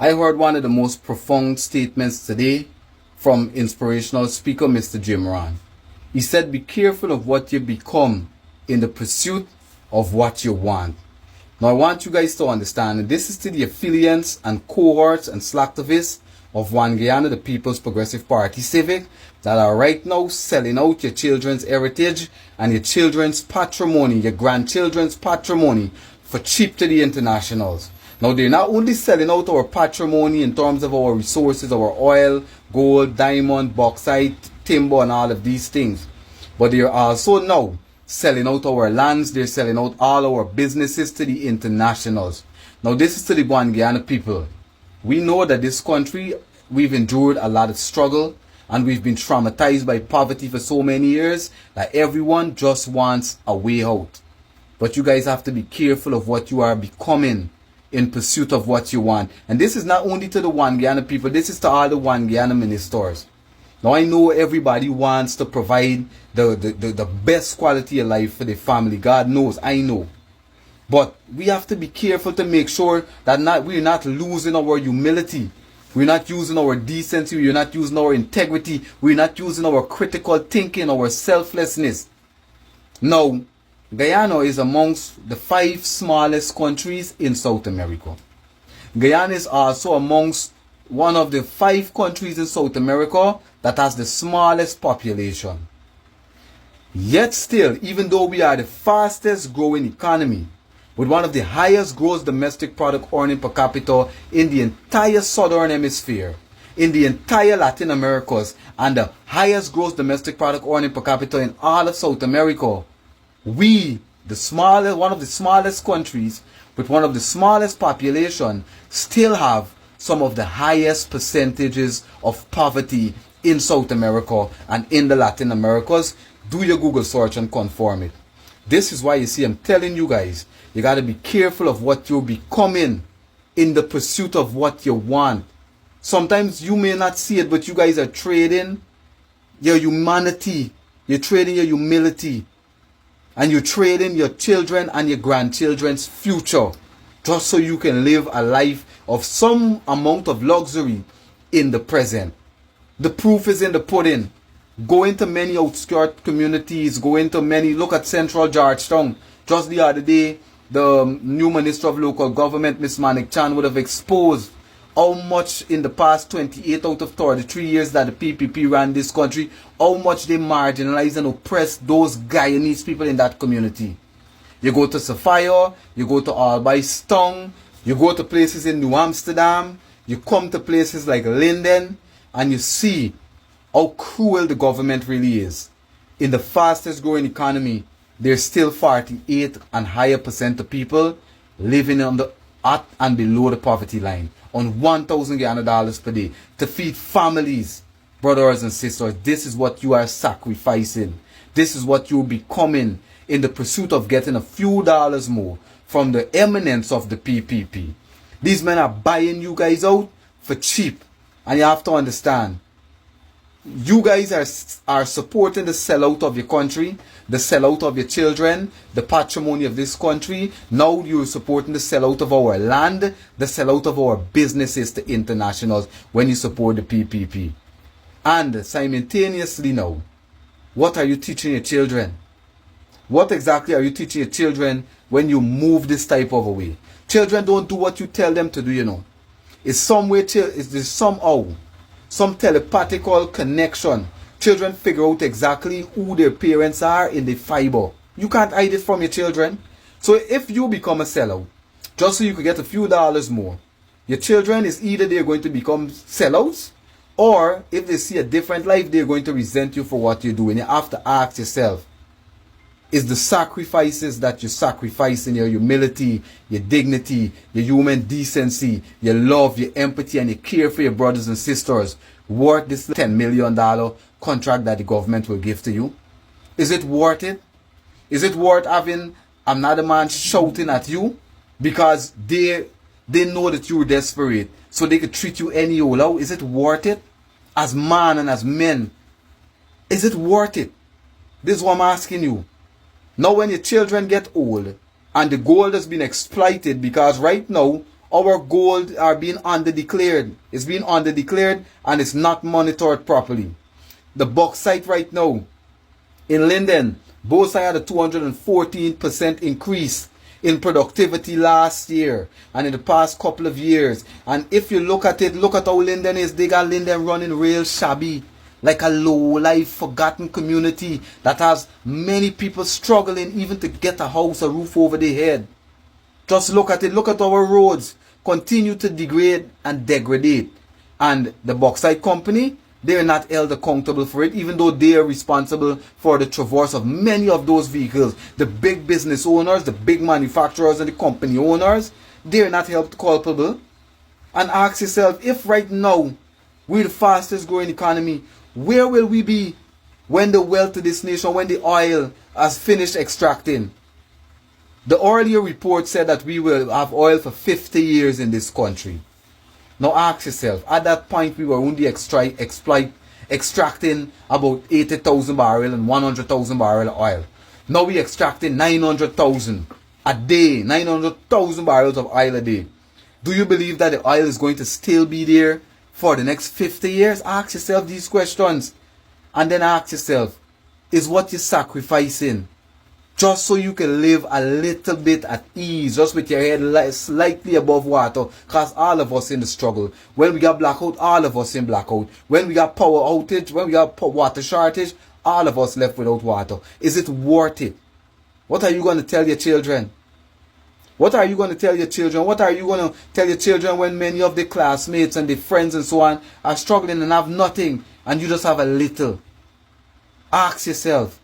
I heard one of the most profound statements today from inspirational speaker Mr. Jim Moran. He said, be careful of what you become in the pursuit of what you want. Now I want you guys to understand, and this is to the affiliates and cohorts and slacktivists of One Guyana, the People's Progressive Party Civic, that are right now selling out your children's heritage and your children's patrimony, your grandchildren's patrimony for cheap to the internationals. Now they're not only selling out our patrimony in terms of our resources, our oil, gold, diamond, bauxite, timber and all of these things, but they're also now selling out our lands, they're selling out all our businesses to the internationals. Now this is to the One Guyana people. We know that this country, we've endured a lot of struggle and we've been traumatized by poverty for so many years that everyone just wants a way out. But you guys have to be careful of what you are becoming in pursuit of what you want. And this is not only to the One Guyana people, this is to all the One Guyana ministers. Now I know everybody wants to provide the best quality of life for their family. God knows, I know. But we have to be careful to make sure that we're not losing our humility. We're not using our decency. We're not using our integrity. We're not using our critical thinking, our selflessness. Now, Guyana is amongst the 5 smallest countries in South America. Guyana is also amongst one of the 5 countries in South America that has the smallest population. Yet still, even though we are the fastest growing economy, with one of the highest gross domestic product earning per capita in the entire southern hemisphere, in the entire Latin Americas, and the highest gross domestic product earning per capita in all of South America, we, one of the smallest countries with one of the smallest population, still have some of the highest percentages of poverty in South America and in the Latin Americas. Do your Google search and confirm it. This is why you see I'm telling you guys, you got to be careful of what you're becoming in the pursuit of what you want. Sometimes you may not see it, but you guys are trading your humanity, you're trading your humility, and you're trading your children and your grandchildren's future just so you can live a life of some amount of luxury in the present. The proof is in the pudding. Go into many outskirt communities, look at Central Georgetown. Just the other day, the new Minister of Local Government, Ms. Manik Chan, would have exposed how much in the past 28 out of 33 years that the PPP ran this country, how much they marginalized and oppressed those Guyanese people in that community. You go to Sophia, you go to Albaistown, you go to places in New Amsterdam, you come to places like Linden, and you see how cruel the government really is. In the fastest growing economy, there's still 48 and higher % of people living at and below the poverty line on $1,000 Guyana per day to feed families. Brothers and sisters, this is what you are sacrificing. This is what you're becoming in the pursuit of getting a few dollars more from the eminence of the PPP. These men are buying you guys out for cheap. And you have to understand, you guys are supporting the sellout of your country, the sellout of your children, the patrimony of this country. Now you're supporting the sellout of our land, the sellout of our businesses to internationals when you support the PPP. And simultaneously now, what are you teaching your children? What exactly are you teaching your children when you move this type of a way? Children don't do what you tell them to do, you know. It's somehow some telepathical connection. Children figure out exactly who their parents are in the fiber. You can't hide it from your children. So if you become a sellout, just so you could get a few dollars more, your children is either they're going to become sellouts, or if they see a different life, they're going to resent you for what you're doing. You have to ask yourself, is the sacrifices that you're sacrificing, your humility, your dignity, your human decency, your love, your empathy, and your care for your brothers and sisters worth this $10 million contract that the government will give to you? Is it worth it? Is it worth having another man shouting at you because they know that you're desperate, so they could treat you anyhow? Is it worth it? As man and as men, is it worth it? This is what I'm asking you. Now when your children get old and the gold has been exploited, because right now our gold are being underdeclared. It's being underdeclared and it's not monitored properly. The bauxite right now in Linden, bauxite had a 214% increase in productivity last year and in the past couple of years. And if you look at it, look at how Linden is. They got Linden running real shabby, like a low-life, forgotten community that has many people struggling even to get a house, a roof over their head. Just look at it. Look at our roads continue to degrade and degrade. And the bauxite company, they're not held accountable for it, even though they are responsible for the traverse of many of those vehicles. The big business owners, the big manufacturers, and the company owners, they're not held culpable. And ask yourself, if right now we're the fastest growing economy, where will we be when the wealth of this nation, when the oil has finished extracting? The earlier report said that we will have oil for 50 years in this country. Now ask yourself, at that point we were only extracting about 80,000 barrels and 100,000 barrels of oil. Now we extracting 900,000 a day, 900,000 barrels of oil a day. Do you believe that the oil is going to still be there for the next 50 years? Ask yourself these questions. And then ask yourself, is what you're sacrificing just so you can live a little bit at ease, just with your head slightly above water? Because all of us in the struggle. When we got blackout, all of us in blackout. When we got power outage, when we got water shortage, all of us left without water. Is it worth it? What are you going to tell your children? What are you going to tell your children? What are you going to tell your children when many of their classmates and their friends and so on are struggling and have nothing and you just have a little? Ask yourself.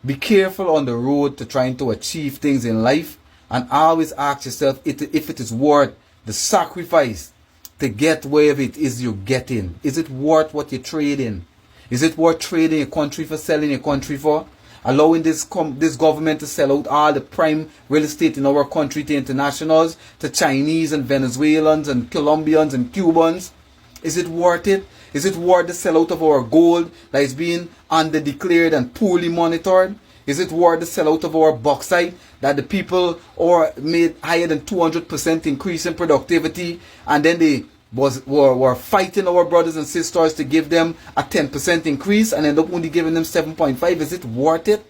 Be careful on the road to trying to achieve things in life, and always ask yourself if it is worth the sacrifice to get wherever it is you're getting. Is it worth what you're trading? Is it worth trading a country for, selling a country for? Allowing this government to sell out all the prime real estate in our country to internationals, to Chinese and Venezuelans and Colombians and Cubans? Is it worth it? Is it worth the sellout of our gold that is being underdeclared and poorly monitored? Is it worth the sellout of our bauxite that the people are made higher than 200% increase in productivity, and then they were fighting our brothers and sisters to give them a 10% increase and end up only giving them 7.5? Is it worth it?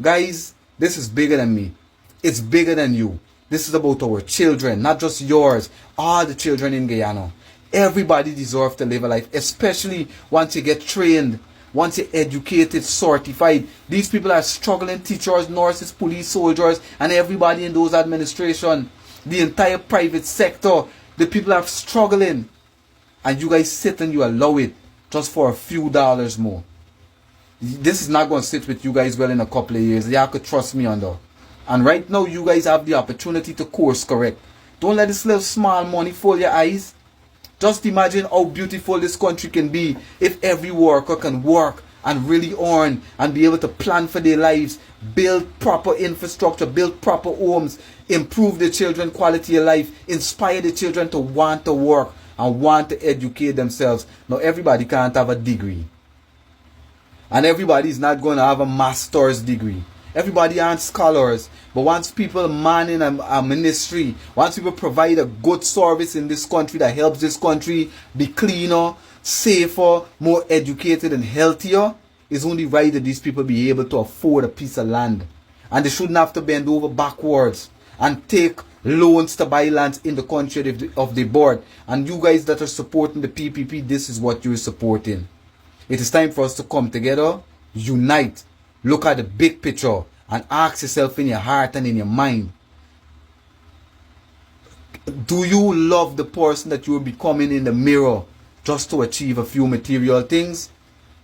Guys, this is bigger than me. It's bigger than you. This is about our children, not just yours. All the children in Guyana. Everybody deserves to live a life, especially once you get trained, once you're educated, certified. These people are struggling, teachers, nurses, police, soldiers, and everybody in those administration. The entire private sector, the people are struggling. And you guys sit and you allow it just for a few dollars more. This is not going to sit with you guys well in a couple of years. You have to trust me on that. And right now, you guys have the opportunity to course correct. Don't let this little small money fool your eyes. Just imagine how beautiful this country can be if every worker can work and really earn and be able to plan for their lives, build proper infrastructure, build proper homes, improve the children's quality of life, inspire the children to want to work and want to educate themselves. Now, everybody can't have a degree. And everybody is not going to have a master's degree. Everybody aren't scholars. But once people man in a ministry, once people provide a good service in this country that helps this country be cleaner, safer, more educated and healthier, it's only right that these people be able to afford a piece of land. And they shouldn't have to bend over backwards and take loans to buy lands in the country of the board. And you guys that are supporting the PPP, this is what you're supporting. It is time for us to come together, unite, look at the big picture, and ask yourself in your heart and in your mind, do you love the person that you will be becoming in the mirror just to achieve a few material things?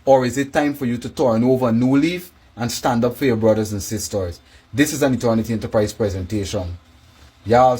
Or is it time for you to turn over a new leaf and stand up for your brothers and sisters? This is an Eternity Enterprise presentation. Y'all